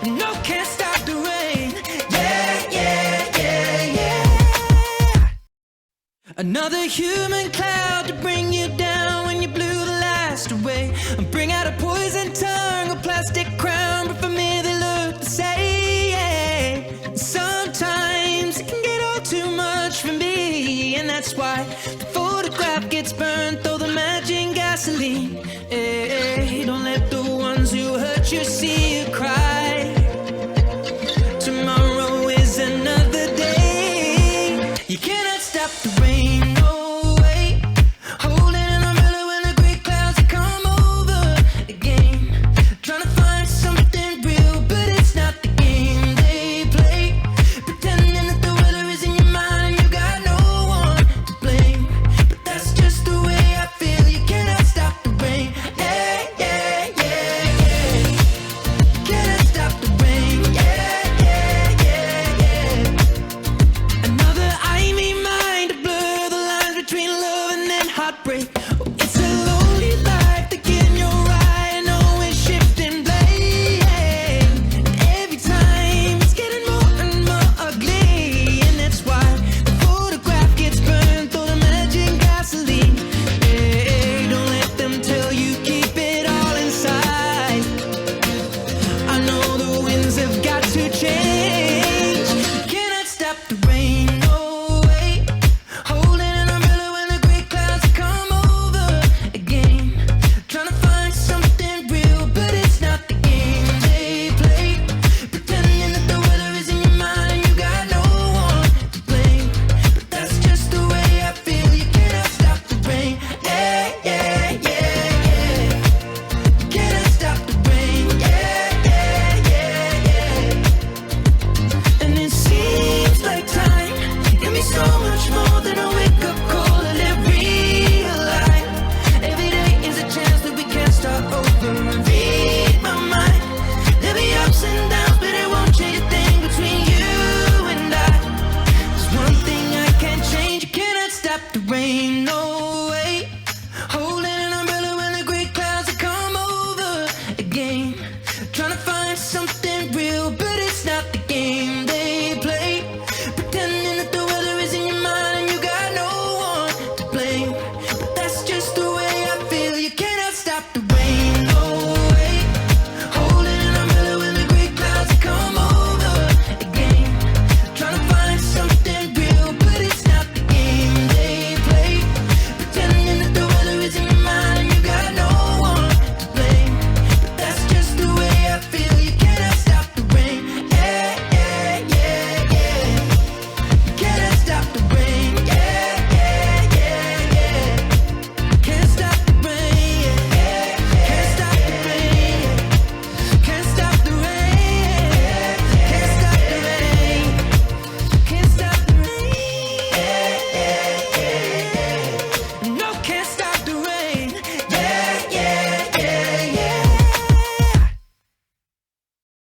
No, can't stop the rain. Yeah, yeah, yeah, yeah. Another human cloud to bring you down when you blew the last away. And bring out a poison tongue, a plastic crown, but for me they look the same. Sometimes it can get all too much for me, and that's why the photograph gets burnt, though the matching gasoline. Hey, don't let the ones who hurt you see you cry. Tomorrow is another day. You cannot stop the rain, no way. Holding an umbrella when the gray clouds come over again. Trying to find something real, but it's not the game they play. Pretending that the weather is in your mind and you got no one to blame. But that's just the way I feel. You cannot stop the rain. Yeah, yeah, yeah, yeah. You cannot stop the rain. Yeah, yeah, yeah, yeah. Another I me mind to blur the lines between love and then heartbreak. Oh, it's a lonely life to get in your eye and always shifting blame. And every time it's getting more and more ugly, and that's why the photograph gets burned, throw the matching gasoline. Hey, don't let them tell you keep it all inside. I know the winds have got to change. Cannot stop the rain, no way. Holding an umbrella when the gray clouds come over again. Trying to find something real, but it's not the game they play. Pretending that the weather is in your mind and you got no one to blame. But that's just the way I feel. You cannot stop the rain. Yeah, yeah, yeah, yeah. You cannot stop the rain. Yeah, yeah, yeah, yeah. And it seems like time can be so much more than a wake-up call and every life. Every day is a chance that we can start over and read my mind. There'll be ups and downs, but it won't change a thing between you and I. There's one thing I can't change. You cannot stop the rain, no way. Holding an umbrella when the gray clouds come over again. Trying to find something real.